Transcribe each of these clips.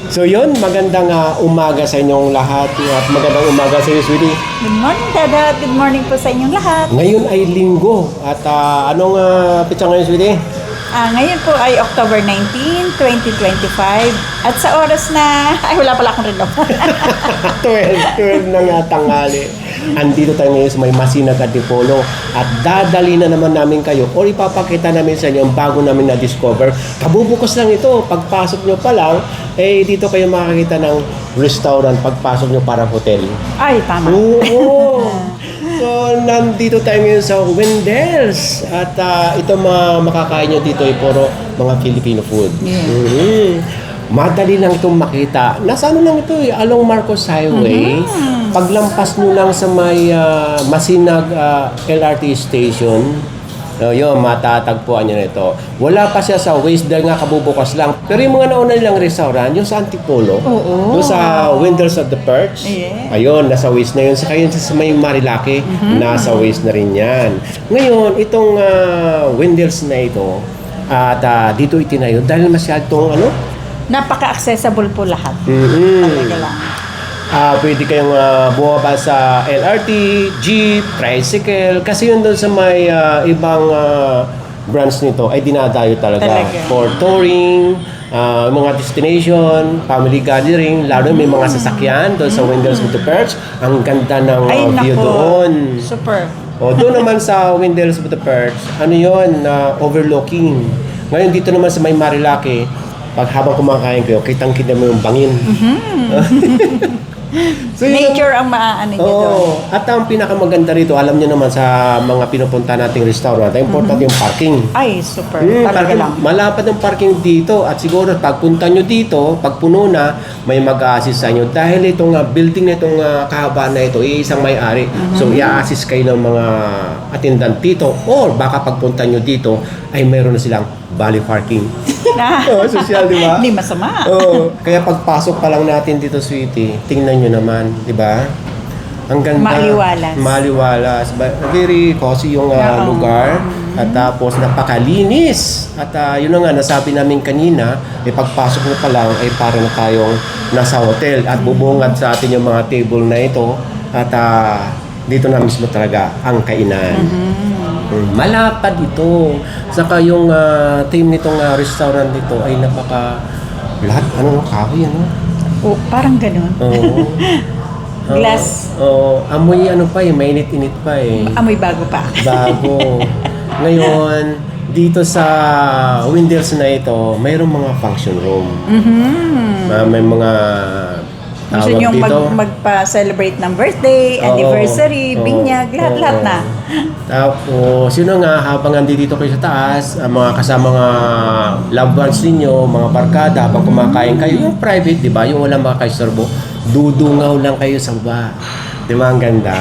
So yun, magandang umaga sa inyong lahat at magandang umaga sa iyo, sweetie. Good morning, Dada. Good morning po sa inyong lahat. Ngayon ay linggo at anong pitsa ngayon, sweetie? Ngayon po ay October 19, 2025. At sa oras na... Ay, wala pala akong relo. 12 ng tanghali. Andito tayo ngayon sa may Masinag Antipolo at dadali na naman namin kayo o ipapakita namin sa inyo ang bago namin na-discover. Kabubukas lang ito. Pagpasok nyo pa lang, dito kayo makakita ng restaurant pagpasok nyo para hotel. Ay, tama. Oo. So, nandito tayo ngayon sa Wendell's. At ito mga makakain nyo dito ay puro mga Filipino food. Yeah. Mm-hmm. Madali lang itong makita. Nasa ano lang ito along Marcos Highway. Paglampas nyo lang sa may Masinag LRT station, yun, matatagpuan nyo na ito. Wala pa siya sa Waze dahil nga kabubukas lang. Pero yung mga nauna nilang restaurant, yung sa Antipolo, yung sa Windows of the Perch, ayun, nasa Waze na yun. Saka yun sa may Marilaki, nasa Waze na rin yan. Ngayon, itong Windows na ito, at dito itinayo dahil masyadong Napaka-accessible po lahat. Talaga lang. Pwede kayong bumaba sa LRT, jeep, tricycle. Kasi yun doon sa may ibang branch nito ay dinadayo talaga. For touring, mga destination, family gathering, lalo may mga sasakyan doon sa Windows with the Perch. Ang ganda ng view doon. Super. O doon naman sa Windows with the Perch, ano yun, overlooking. Ngayon dito naman sa may Marilaki, pag habang kumakain kayo, kitang-kita mo yung bangin. So, nature ang maaano niya doon. At ang pinakamaganda rito, alam niyo naman sa mga pinupunta nating restaurant, importante yung parking. Ay, super. Talaga lang. Malapad ang parking dito at siguro pagpunta nyo dito, pag puno na, may mag-a-assist sa inyo. Dahil itong building na itong kahabaan na ito, isang may-ari. So, i-assist kayo ng mga attendant dito or baka pagpunta nyo dito, ay meron na silang valley parking. Social, di ba? Hindi masama. Kaya pagpasok pa lang natin dito, sweetie, tingnan nyo naman, di ba? Ang ganda. Maliwalas. Maliwalas. Very cozy yung lugar. At tapos napakalinis. At yun na nga, nasabi namin kanina, pagpasok mo pa lang, ay parang na tayong nasa hotel. At bubungad sa atin yung mga table na ito. At dito na mismo talaga ang kainan. Malapad ito. Saka yung team nitong restaurant dito ay napaka lahat kahoy Parang ganun. Glass. Amoy pa mainit-init pa Amoy bago pa. Bago. Ngayon, dito sa Windows na ito, mayroong mga function room. May mga gusto nyo magpa-celebrate ng birthday, anniversary, binyag, lahat-lahat na. Tapos, yun nga, habang nandito kayo sa taas, mga kasama mga loved ones ninyo, mga barkada, habang kumakain kayo, yung private, di ba? Yung walang makakaistorbo, dudungaw lang kayo sa baba. Di ba? Ang ganda.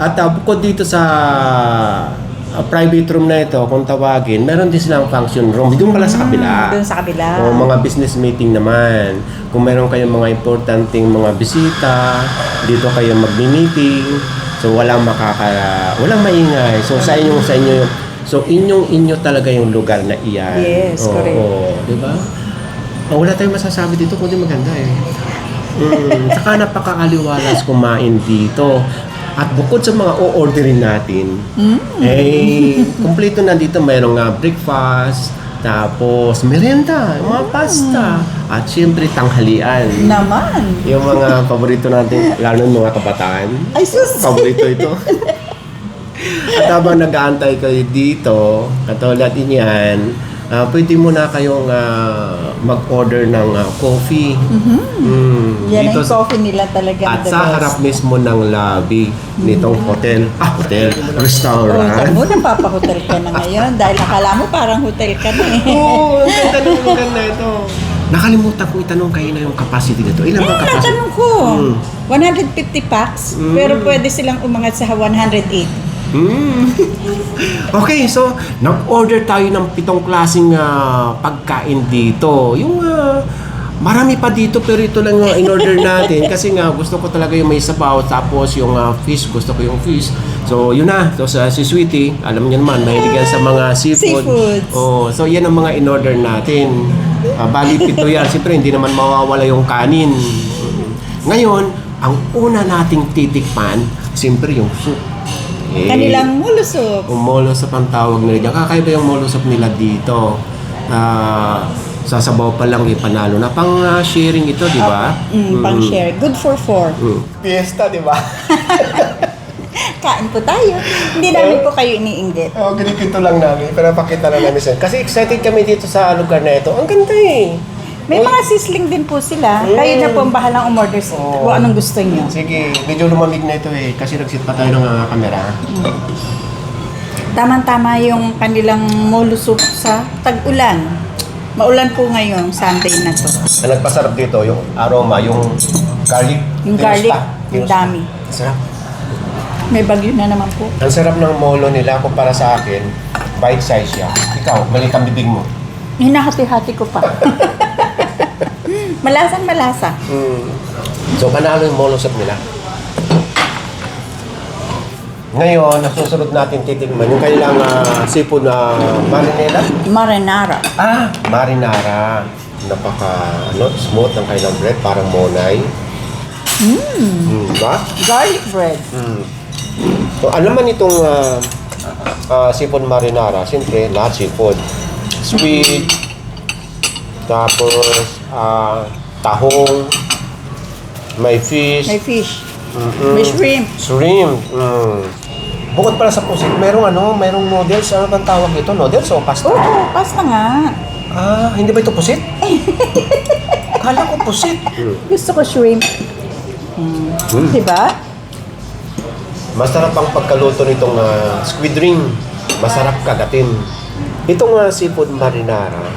At bukod dito sa private room na ito, kung tawagin, meron din silang function room. Doon pala sa kabila. Doon sa kabila. Mga business meeting naman. Kung meron kayong mga importanteng mga bisita, dito kayo magmi-meeting. So, walang maingay. So, sa inyo so, inyo talaga yung lugar na iyan. Yes, correct. Di ba? Wala tayong masasabi dito kundi maganda Saka napakaaliwalas kumain dito. At bukod sa mga o-orderin natin, kumpleto na dito. Mayroong breakfast, tapos merienda, mga pasta, at syempre tanghalian. Naman! Yung mga paborito natin, lalo ng mga kabataan. Ay, sus! Paborito ito. At habang nag-aantay kayo dito, katulad niyan, pwede mo na kayong mag-order ng coffee. Yan ang coffee nila talaga. At sa harap mismo ng lobby nitong restaurant. Ikaw mo, napapahotel ka na ngayon dahil nakala mo parang hotel ka na Ang ganda ito. Nakalimutan ko itanong kayo na yung capacity nito. Ilan ba capacity? Natanong ko. 150 packs, pero pwede silang umangat sa 180. Okay, so nag-order tayo ng 7 klaseng pagkain dito. Yung marami pa dito pero ito lang yung in-order natin kasi nga gusto ko talaga yung may sabaw tapos yung fish, gusto ko yung fish. So yun na. So si Sweetie, alam niyo naman, mahilig yan sa mga seafood. So yan ang mga in-order natin. Bali 7 yan. Siyempre, hindi naman mawawala yung kanin. Ngayon, ang una nating titikman, siyempre yung soup. Kanilang mulusok. Yung molosop ang tawag nila dyan. Kakaiba yung molosop nila dito. Sasabaw pa lang ipanalo na pang sharing ito, di ba? Pang share. Good for 4. Fiesta, di ba? Kain po tayo. Hindi namin po kayo iniinggit. Ginipito lang namin. Pero pakita na namin sa'yo. Kasi excited kami dito sa lugar na ito. Ang ganda eh. May mga sizzling din po sila. Kayo na po ang bahalang umorder kung anong gusto niyo. Sige, medyo lumamig na ito eh. Kasi nagsit pa tayo ng camera. Tamang-tama yung kanilang molusup sa tag-ulan. Maulan po ngayon, Sunday na to. Ang nagpasarap dito, yung aroma, yung garlic. Yung garlic, yung dami. Sarap. May bagyo na naman po. Ang sarap ng molo nila kumpara sa akin, bite size siya. Ikaw, maliit ang bibig mo. Hinahati-hati ko pa. Malasan malasa. So, panalo yung molo soup nila. Ngayon, nasusunod natin titigman yung kailang seafood na marinela. Marinara. Marinara. Smooth ng kailang bread, parang monay. Diba? Garlic bread. So, ano man itong seafood marinara? Siyempre, lahat seafood. Squid, tapos tahong, may fish. May fish. May shrimp. Shrimp. Bukod pala sa pusit, merong noodles. Ano bang tawag ito? Noodles o pasta? Oo, pasta nga. Hindi ba ito pusit? Kala ko pusit. Gusto ko shrimp. Diba? Masarap ang pagkaluto nitong squid ring. Masarap kagatin. Itong seafood marinara,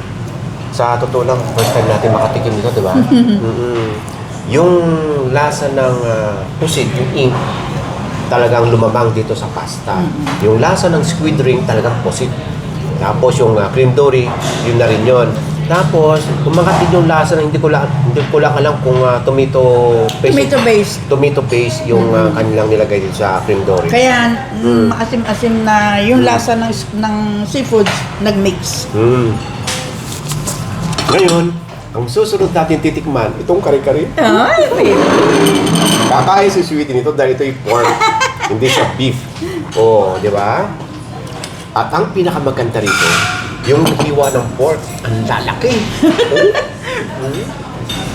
sa totoo lang, first time natin makatikim nito, di ba? Yung lasa ng pusit, yung ink, talagang lumamang dito sa pasta. Yung lasa ng squid ring, talagang pusit. Tapos yung cream dory, yun na rin yun. Tapos, umangat din yung lasa na hindi ko lang alam kung tomato paste. Tomato paste yung kanilang nilagay dito sa cream dory. Kaya maasim-asim na yung lasa ng seafood nag-mix. Ngayon, ang susunod natin titikman, itong kare-kare. Ay, Kakain si Sweetie nito dahil ito'y pork, hindi siya beef. Di ba? At ang pinakamaganda rito, yung hiwa ng pork, ang lalaki.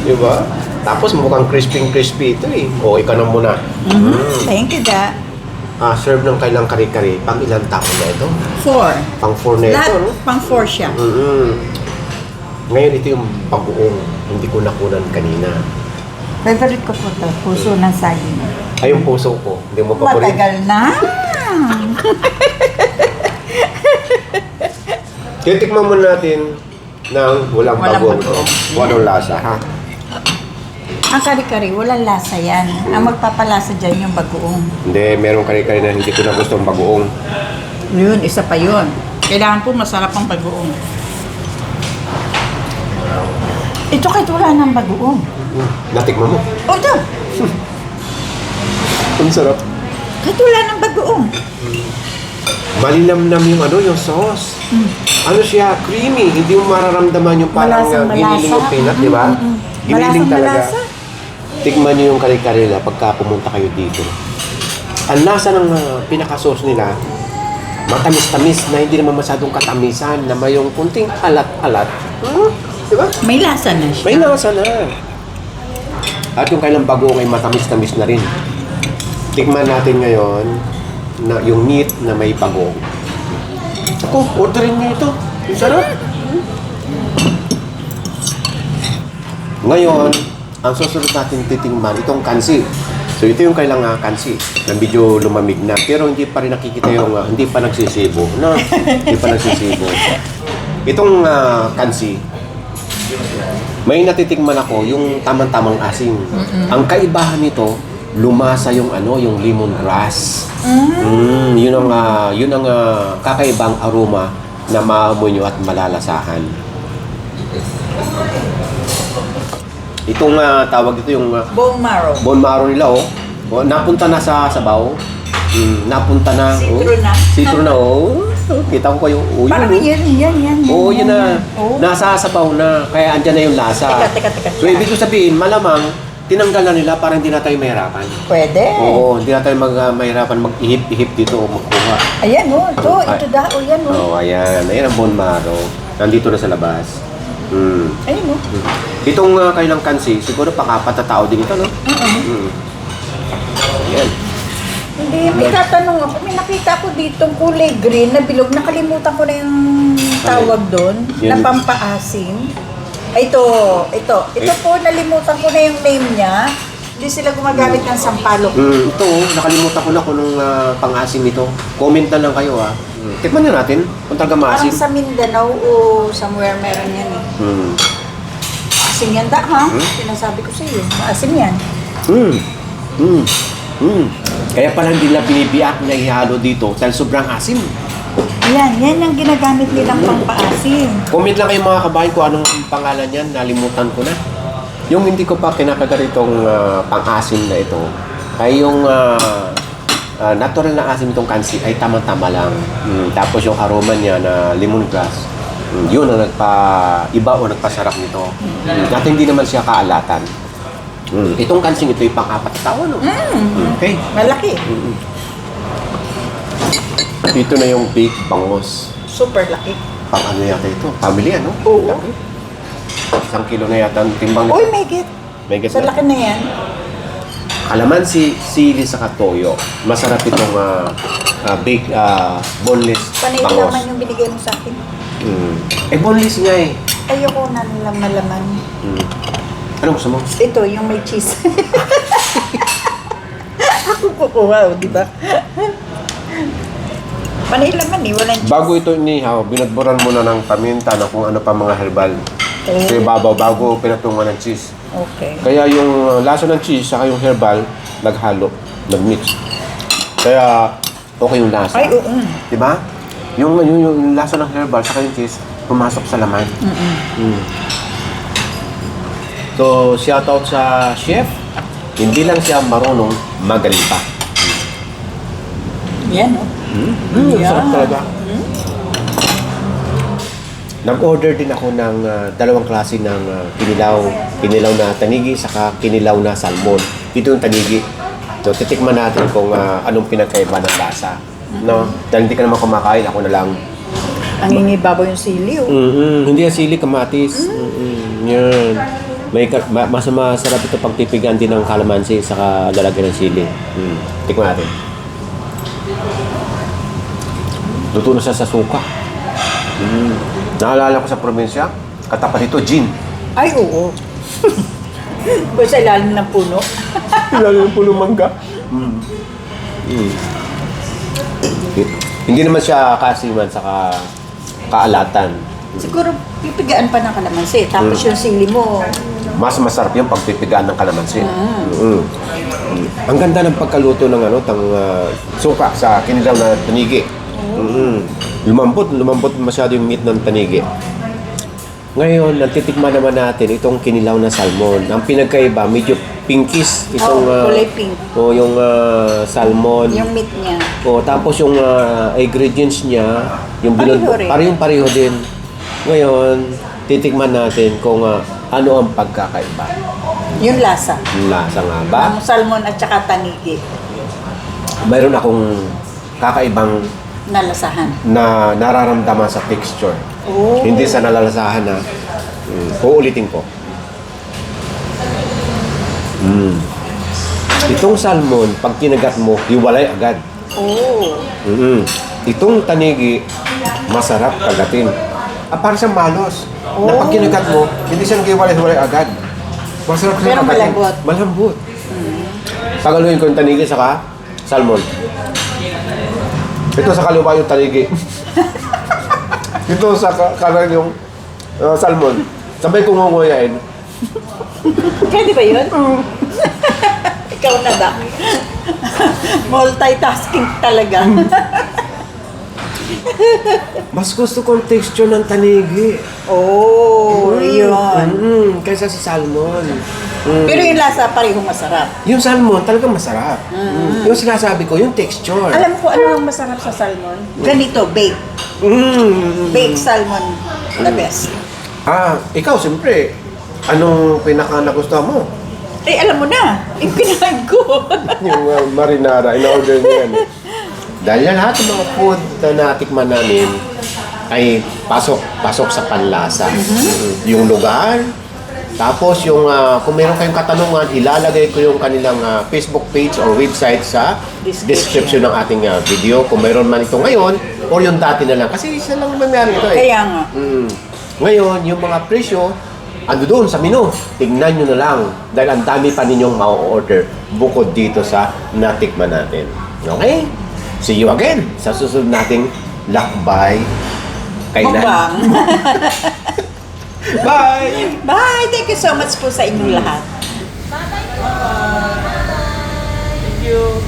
Di ba? Tapos mukhang crispy ito eh. Ikaw na muna. Thank you, Da. Serve ng kailang kare-kare. Pang ilang tao na ito? 4. Pang 4 na ito, Lahat no? pang 4 siya. Ngayon ito yung pag-uong. Hindi ko nakunan kanina. Favorite ko po ito, puso ng saging. Ay, yung puso ko. Hindi mo pa Matagal na. Titikman muna natin ng walang Walang bagoong. Walang lasa, ha? Ang kari-kari, walang lasa yan. Ang magpapalasa dyan yung bagoong. Hindi, merong kare-kare na hindi ko na gusto ang bagoong. Yun, isa pa yun. Kailangan po masarap ang bagoong. Ito kahit wala ng bagoong. Natikman mo? O, ito. Ang sarap. Kahit wala ng bagoong. Malinamnam yung sauce. Ano siya, creamy. Hindi mo mararamdaman yung parang Malasang giniling yung malasa. peanut, di ba? Giniling Malasang talaga. malasa. Tikman niyo yung kare-kare nila pagka pumunta kayo dito. Ang lasa ng pinaka-sauce nila, matamis-tamis na hindi naman masyadong katamisan na may yung kunting alat-alat. Di ba? May lasa na siya. May lasa na. At yung kailang bagoong ay matamis-tamis na rin. Tikman natin ngayon na yung meat na may bagoong. Ako, orderin niyo ito. Ang sarap. Ngayon, ang susunod natin titingnan, itong kansi. So ito yung kailangan kansi na medyo lumamig na. Pero hindi pa rin nakikita yung, hindi pa nagsisibo. No? Hindi pa nagsisibo. Itong kansi, may natitikman ako yung tamang-tamang asin. Ang kaibahan nito, lumasa yung yung lemongrass. Yun ang kakaibang aroma na maamoy nyo at malalasahan. Itong tawag dito yung Bone marrow. bone marrow nila napunta na sa sabaw. Napunta na. Sitro na. Sitro na. Kita ko kayo. Oh, Parang yun. yan. Oo, yun na. Oo. Nasa sabaw na. Kaya andyan na yung lasa. Teka. So, ibig ko sabihin, malamang, tinanggal na nila para hindi na tayo mahirapan. Pwede. Oo, hindi na tayo mahirapan mag-ihip-ihip dito o magkuha. Ayan o, ito daw, yan o. Oo, ayan. Ayan ang bone marrow. Nandito na sa labas. Ayun o. Itong kailang kansi, siguro pakapatatao din ito, no? Ayan. Hindi, may tatanong ako. May nakita ko dito kulay green na bilog. Nakalimutan ko na yung tawag doon. Na Yan. pampaasim. Ay, ito po, nalimutan ko na yung name niya. Hindi sila gumagamit ng sampalok. Ito, nakalimutan ko na kung nung pang-asim ito. Comment na lang kayo, ha. Tikman na natin kung talaga Parang maasim. sa Mindanao o somewhere meron yan eh. Maasim yan ha? Sinasabi ko sa iyo, maasim yan. Kaya pala hindi nila binibiyak na ihalo dito dahil sobrang asim. Yan ang ginagamit nilang pampaasim. Comment lang kayo mga kabayan kung anong pangalan yan. Nalimutan ko na. Yung hindi ko pa kinakagar itong pang-asim na ito, ay yung natural na asim itong kansi ay tama-tama lang. Tapos yung aroma niya na lemongrass, yun ang nagpa-iba o nagpasarap nito. At hindi naman siya kaalatan. Itong kansing ito ay pang-apat na tao, no? Okay. Malaki. Ito na yung big bangos. Super laki. Pang ano yata ito? Family, ano? Oo. Laki. 1 kilo na yata ang timbang Uy, nito. may get. May get Sa na. laki na yan. Kalamansi, sili sa toyo. Masarap itong big boneless Panay bangos. naman yung binigay mo sa akin. Boneless nga eh. Ayoko na lang malaman. Ano gusto mo? Ito, yung may cheese. Ako kukuha, di ba? Panay laman eh, walang cheese. Bago ito inihaw, binadburan mo na ng paminta na kung ano pa mga herbal. Kasi bago pinatungan ng cheese. Okay. Kaya yung lasa ng cheese saka yung herbal, naghalo, nagmix. Kaya okay yung lasa. Ay, oo. Di ba? Yung lasa ng herbal saka yung cheese, pumasok sa laman. So, shoutout sa chef. Hindi lang siya marunong, magaling pa. Yan, oh. Sarap talaga. Nag-order din ako ng dalawang klase ng kinilaw na tanigi saka kinilaw na salmon. Ito yung tanigi. So, titikman natin kung anong pinagkaiba ng lasa. No? Dahil hindi ka naman kumakain, ako na lang. Ang ingibabaw yung sili, oh. Hindi yan sili, kamatis. Yan. Mas masarap ito pag pipigan din ng kalamansi saka lalagyan ng sili. Tikman natin. Luto na siya sa suka. Naalala ko sa probinsya, katapat ito, gin. Ay, oo. Kung sa ilalim ng puno. Ilalim ng puno mangga. Hindi naman siya kasiman saka kaalatan. Siguro, pipigaan pa ng kalamansi. Tapos yung sili mo, Mas masarap yung pagpipigaan ng kalamansi. Ang ganda ng pagkaluto ng suka sa kinilaw na tanigi. Lumambot masyado yung meat ng tanigi. Ngayon, natitikman naman natin itong kinilaw na salmon. Ang pinagkaiba, medyo pinkish itong kulay pink. yung salmon. Yung meat niya. Tapos yung ingredients niya, yung Pareho rin. pareho din. Ngayon, titikman natin kung ano ang pagkakaiba. Yung lasa. Yung lasa nga ba? Ang salmon at saka tanigi. Mayroon akong kakaibang Nalasahan. na nararamdaman sa texture. Oh. Hindi sa nalalasahan na. Uulitin ko. Itong salmon, pag kinagat mo, hiwalay agad. Oh. Itong tanigi, masarap kagatin. Parang siyang malos. Na pag kinagat mo, hindi siya hiwalay agad. Masarap Pero kagatin. malambot. Malambot. Pagaluin ko yung tanigi saka salmon. Ito sa kaliwa yung tanigi. Ito sa kanan yung salmon. Sabay kong ngunguyain. Pwede ba yun? Ikaw na ba? Multitasking talaga. Mas gusto ko ang texture ng tanigi. Oh, yun. Kaysa sa salmon. Pero yung lasa pareho masarap. Yung salmon talagang masarap. Yung sinasabi ko, yung texture. Alam ko ano ang masarap sa salmon? Ganito, bake. Baked salmon, the best. Ikaw, siyempre, anong pinaka nagustuhan mo? Alam mo na, ipinahin ko. Yung marinara, in-order niya yan. Dahil lahat ng mga food na natikman namin ay pasok sa panlasa. Yung lugar, tapos yung kung meron kayong katanungan, ilalagay ko yung kanilang Facebook page or website sa description ng ating video. Kung meron man ito ngayon, or yung dati na lang. Kasi isa lang mangyari ito eh. Kaya nga. Ngayon, yung mga presyo, ando doon sa menu. Tingnan nyo na lang. Dahil ang dami pa ninyong ma-order bukod dito sa natikman natin. Okay? See you again sa susunod nating lakbay. Kainan. Mukbang. Bye! Bye! Thank you so much po sa inyong lahat. Thank you.